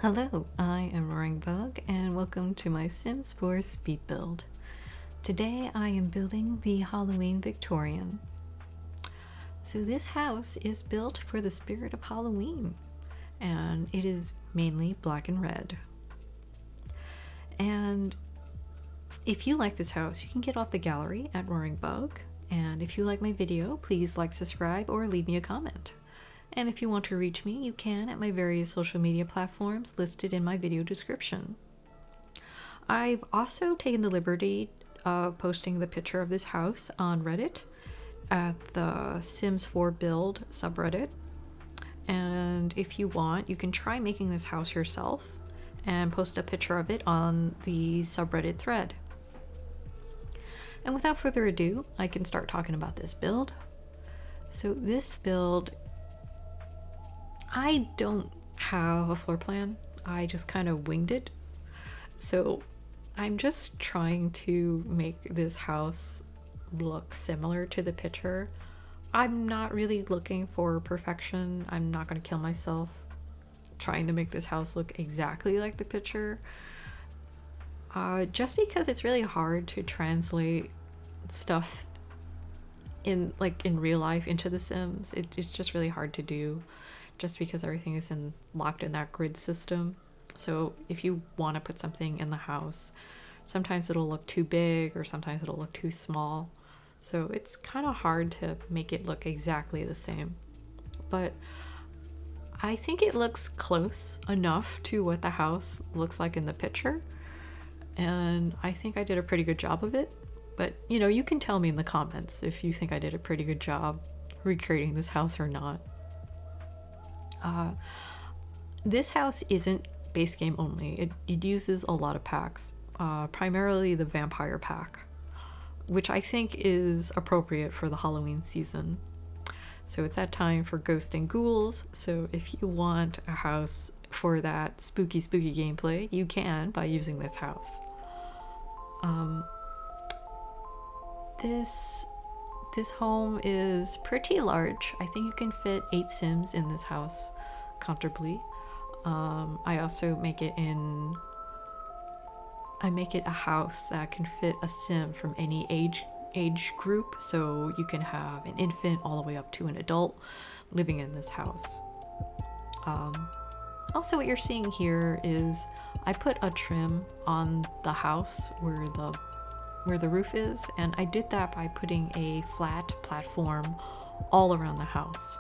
Hello, I am roaringbug and welcome to my Sims 4 speed build. Today I am building the Halloween Victorian. So this house is built for the spirit of Halloween and it is mainly black and red. And if you like this house, you can get off the gallery at roaringbug, and if you like my video, please like, subscribe, or leave me a comment. And if you want to reach me, you can at my various social media platforms listed in my video description. I've also taken the liberty of posting the picture of this house on Reddit at the Sims 4 build subreddit. And if you want, you can try making this house yourself and post a picture of it on the subreddit thread. And without further ado, I can start talking about this build. So this build, I don't have a floor plan. I just kind of winged it. So I'm just trying to make this house look similar to the picture. I'm not really looking for perfection. I'm not going to kill myself trying to make this house look exactly like the picture. Just because it's really hard to translate stuff in real life into the Sims. It's just really hard to do, just because everything is locked in that grid system. So if you want to put something in the house, sometimes it'll look too big or sometimes it'll look too small. So it's kind of hard to make it look exactly the same. But I think it looks close enough to what the house looks like in the picture. And I think I did a pretty good job of it. But, you know, you can tell me in the comments if you think I did a pretty good job recreating this house or not. This house isn't base game only. It uses a lot of packs, primarily the vampire pack, which I think is appropriate for the Halloween season. So it's that time for ghosts and ghouls. So if you want a house for that spooky gameplay, you can by using this house. This home is pretty large. I think you can fit 8 Sims in this house comfortably. I also make it a house that can fit a Sim from any age group, so you can have an infant all the way up to an adult living in this house. Also, what you're seeing here is I put a trim on the house where the roof is, and I did that by putting a flat platform all around the house.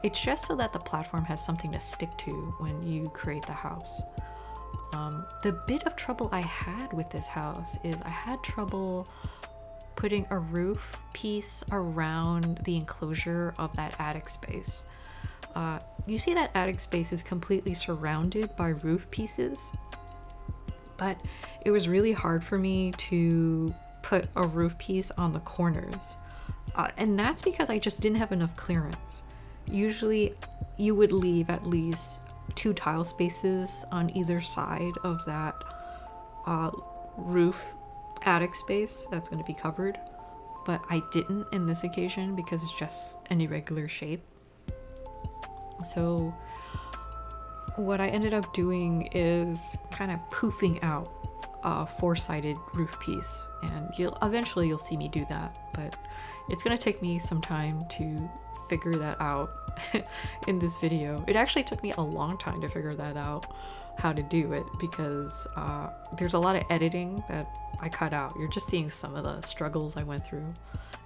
It's just so that the platform has something to stick to when you create the house. The bit of trouble I had with this house is I had trouble putting a roof piece around the enclosure of that attic space. You see that attic space is completely surrounded by roof pieces, but it was really hard for me to put a roof piece on the corners. And that's because I just didn't have enough clearance. Usually you would leave at least 2 tile spaces on either side of that roof attic space that's going to be covered, but I didn't in this occasion because it's just an irregular shape. So what I ended up doing is kind of poofing out a 4-sided roof piece, and eventually you'll see me do that, but it's going to take me some time to figure that out in this video. It actually took me a long time to figure that out, how to do it, because there's a lot of editing that I cut out. You're just seeing some of the struggles I went through,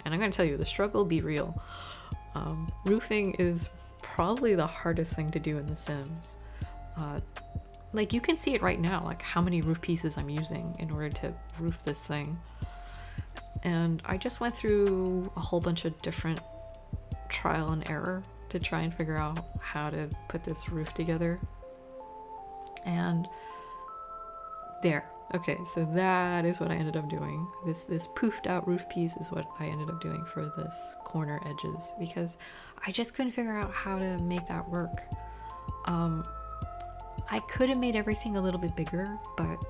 and I'm going to tell you, the struggle be real. Roofing is probably the hardest thing to do in The Sims. Like, you can see it right now, like how many roof pieces I'm using in order to roof this thing. And I just went through a whole bunch of different trial and error to try and figure out how to put this roof together. And there. Okay, so that is what I ended up doing. This poofed out roof piece is what I ended up doing for this corner edges, because I just couldn't figure out how to make that work. I could have made everything a little bit bigger, but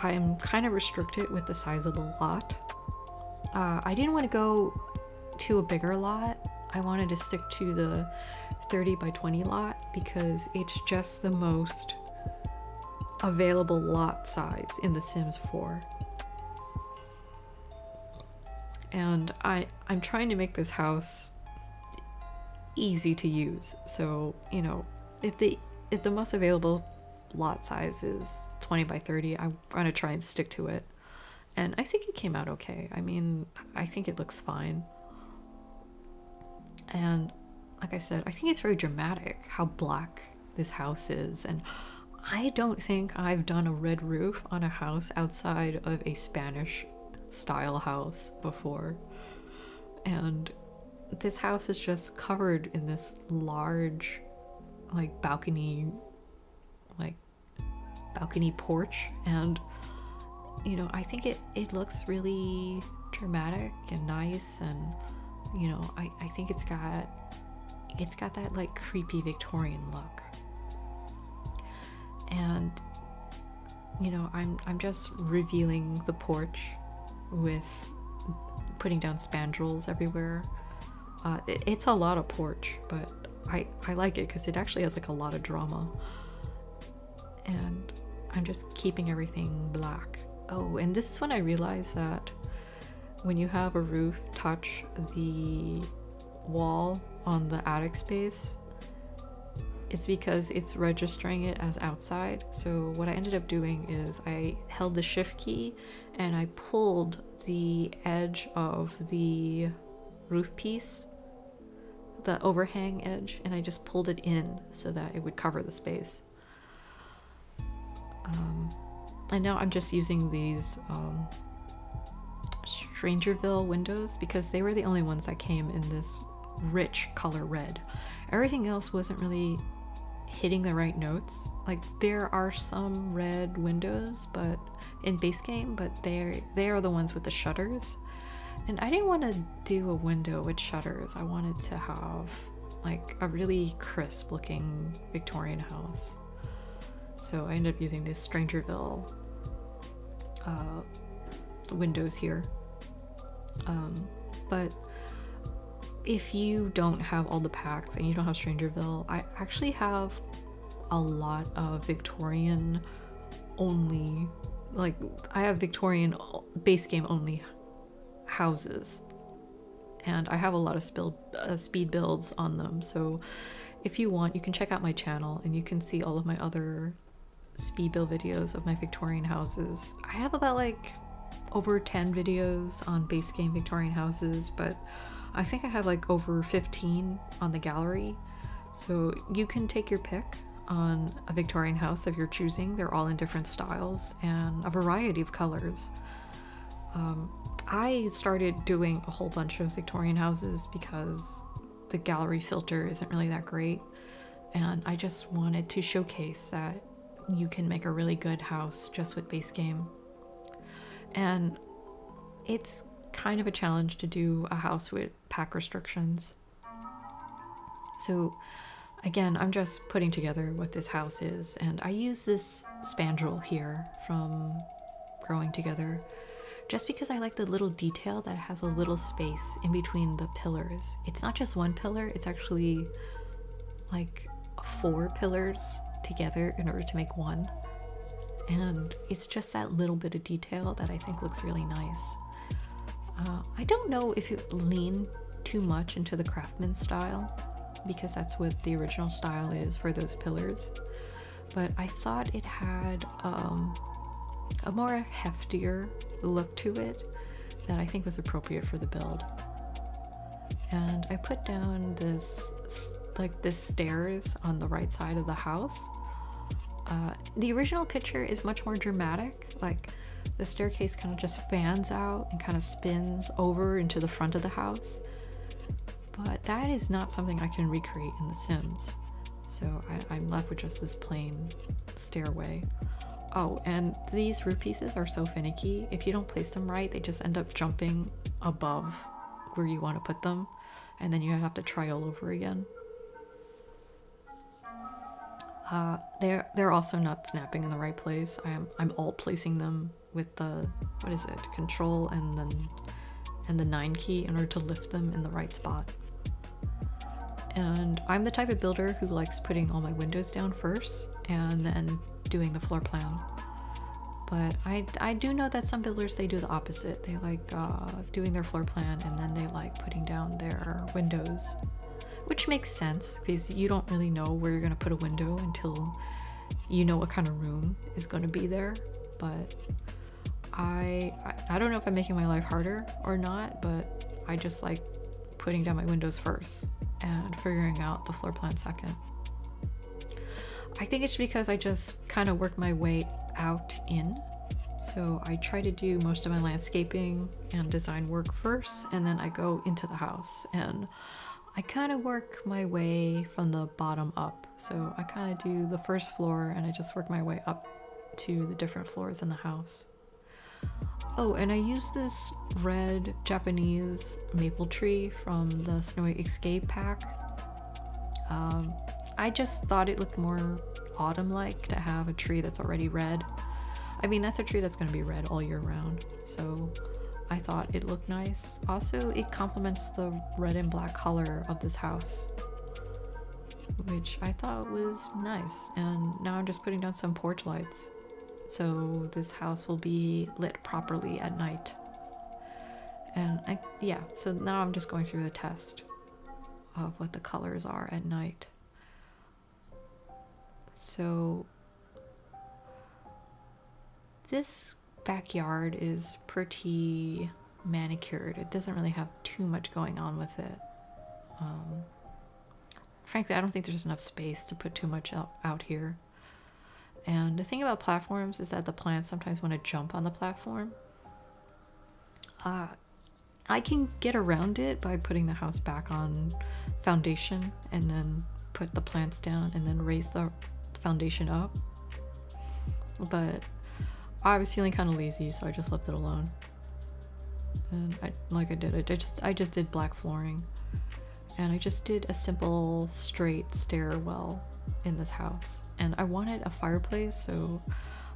I'm kind of restricted with the size of the lot. I didn't want to go to a bigger lot. I wanted to stick to the 30 by 20 lot because it's just the most available lot size in The Sims 4. And I'm trying to make this house easy to use. So, you know, if the most available lot size is 20 by 30, I'm gonna try and stick to it. And I think it came out okay. I mean, I think it looks fine. And like I said, I think it's very dramatic how black this house is. And I don't think I've done a red roof on a house outside of a Spanish style house before. And this house is just covered in this large, like, balcony porch. And, you know, I think it looks really dramatic and nice. And, you know, I think it's got that, like, creepy Victorian look. And, you know, I'm just revealing the porch with putting down spandrels everywhere. It's a lot of porch, but I like it because it actually has, like, a lot of drama. And I'm just keeping everything black. Oh, and this is when I realized that when you have a roof touch the wall on the attic space, it's because it's registering it as outside. So what I ended up doing is I held the shift key and I pulled the edge of the roof piece, the overhang edge, and I just pulled it in so that it would cover the space. And now I'm just using these Strangerville windows because they were the only ones that came in this rich color red. Everything else wasn't really hitting the right notes. Like, there are some red windows but in base game, but they are the ones with the shutters. And I didn't want to do a window with shutters. I wanted to have, like, a really crisp looking Victorian house. So I ended up using this Strangerville windows here. But if you don't have all the packs and you don't have Strangerville, I actually have a lot of Victorian only, like, I have Victorian base game only houses, and I have a lot of speed builds on them. So if you want, you can check out my channel and you can see all of my other speed build videos of my Victorian houses. I have about, like, over 10 videos on base game Victorian houses, but I think I have, like, over 15 on the gallery. So you can take your pick on a Victorian house of your choosing. They're all in different styles and a variety of colors. I started doing a whole bunch of Victorian houses because the gallery filter isn't really that great, and I just wanted to showcase that you can make a really good house just with base game. And it's kind of a challenge to do a house with pack restrictions. So again, I'm just putting together what this house is, and I use this spandrel here from Growing Together just because I like the little detail that has a little space in between the pillars. It's not just one pillar, it's actually like 4 pillars together in order to make one. And it's just that little bit of detail that I think looks really nice. I don't know if it leaned too much into the craftsman style, because that's what the original style is for those pillars, but I thought it had a more heftier look to it that I think was appropriate for the build. And I put down this stairs on the right side of the house. The original picture is much more dramatic, like the staircase kind of just fans out and kind of spins over into the front of the house. But that is not something I can recreate in The Sims. So I'm left with just this plain stairway. Oh, and these roof pieces are so finicky. If you don't place them right, they just end up jumping above where you want to put them, and then you have to try all over again. They're also not snapping in the right place. I'm alt placing them with the, what is it, Control and the 9 key in order to lift them in the right spot. And I'm the type of builder who likes putting all my windows down first and then doing the floor plan. But I do know that some builders, they do the opposite. They like doing their floor plan and then they like putting down their windows, which makes sense because you don't really know where you're gonna put a window until you know what kind of room is gonna be there. But I don't know if I'm making my life harder or not, but I just like putting down my windows first and figuring out the floor plan second. I think it's because I just kind of work my way out in. So I try to do most of my landscaping and design work first, and then I go into the house and I kind of work my way from the bottom up. So I kind of do the first floor and I just work my way up to the different floors in the house. Oh, and I use this red Japanese maple tree from the Snowy Escape pack. I just thought it looked more autumn-like to have a tree that's already red. I mean, that's a tree that's going to be red all year round, so I thought it looked nice. Also, it complements the red and black color of this house, which I thought was nice. And now I'm just putting down some porch lights, so this house will be lit properly at night. And yeah, so now I'm just going through the test of what the colors are at night. So this backyard is pretty manicured. It doesn't really have too much going on with it. Frankly, I don't think there's enough space to put too much out here. And the thing about platforms is that the plants sometimes want to jump on the platform. I can get around it by putting the house back on foundation and then put the plants down and then raise the foundation up. But I was feeling kind of lazy, so I just left it alone. And I just did black flooring. And I just did a simple straight stairwell in this house. And I wanted a fireplace, so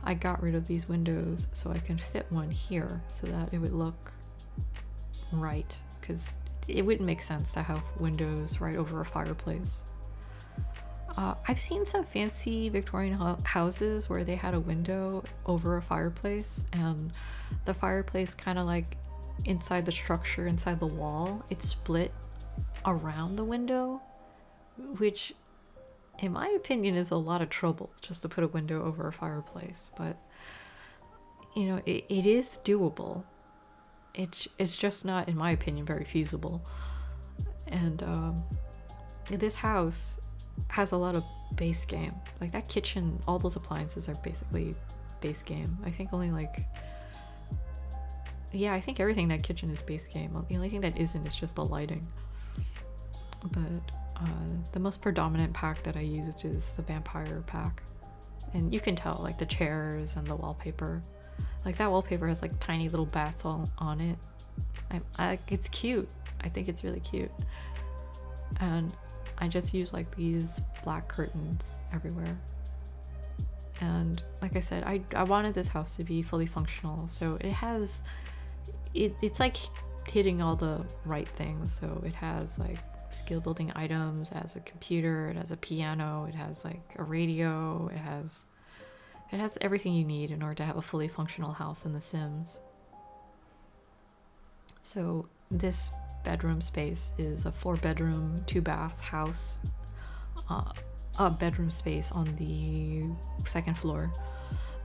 I got rid of these windows so I can fit one here so that it would look right, because it wouldn't make sense to have windows right over a fireplace. I've seen some fancy Victorian houses where they had a window over a fireplace, and the fireplace kind of like inside the structure, inside the wall, it's split around the window, which in my opinion is a lot of trouble just to put a window over a fireplace. But you know, it is doable. It's just not, in my opinion, very feasible. And this house has a lot of base game. Like that kitchen, all those appliances are basically base game. I think only like, yeah, I think everything in that kitchen is base game. The only thing that isn't is just the lighting. But the most predominant pack that I used is the vampire pack. And you can tell, like the chairs and the wallpaper. Like that wallpaper has like tiny little bats all on it. It's cute. I think it's really cute. And I just use like these black curtains everywhere. And like I said, I wanted this house to be fully functional, so it has it's like hitting all the right things. So it has like skill building items, it has a computer, it has a piano, it has like a radio, it has everything you need in order to have a fully functional house in The Sims. So this bedroom space is a 4-bedroom, 2-bath house, a bedroom space on the 2nd floor.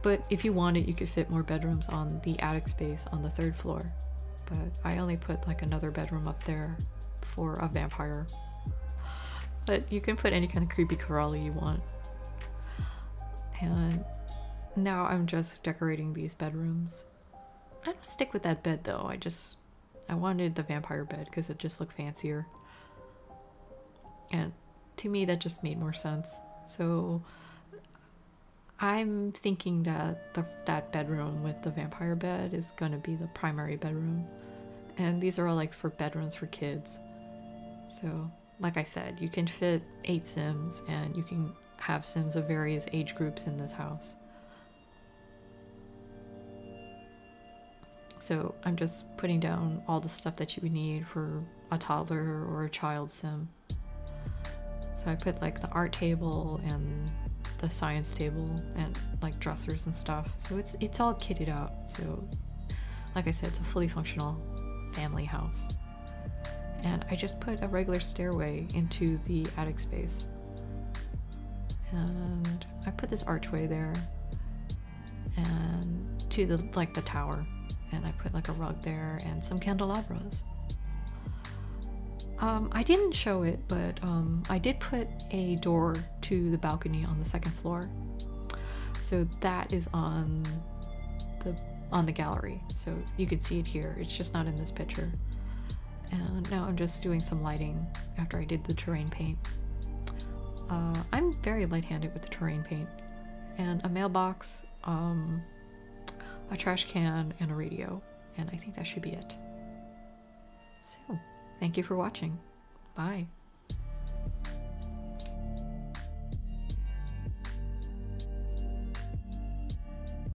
But if you wanted, you could fit more bedrooms on the attic space on the 3rd floor. But I only put like another bedroom up there for a vampire. But you can put any kind of creepy crawly you want. And now I'm just decorating these bedrooms. I don't stick with that bed though. I wanted the vampire bed because it just looked fancier. And to me that just made more sense. So I'm thinking that that bedroom with the vampire bed is gonna be the primary bedroom. And these are all like for bedrooms for kids. So like I said, you can fit 8 Sims and you can have Sims of various age groups in this house. So I'm just putting down all the stuff that you would need for a toddler or a child Sim. So I put like the art table and the science table and like dressers and stuff. So it's all kitted out. So like I said, it's a fully functional family house. And I just put a regular stairway into the attic space. And I put this archway there and to the the tower. And I put like a rug there and some candelabras. I didn't show it, but I did put a door to the balcony on the second floor. So that is on the gallery. So you can see it here. It's just not in this picture. And now I'm just doing some lighting after I did the terrain paint. I'm very light-handed with the terrain paint. And a mailbox, a trash can, and a radio. And I think that should be it. So, thank you for watching. Bye.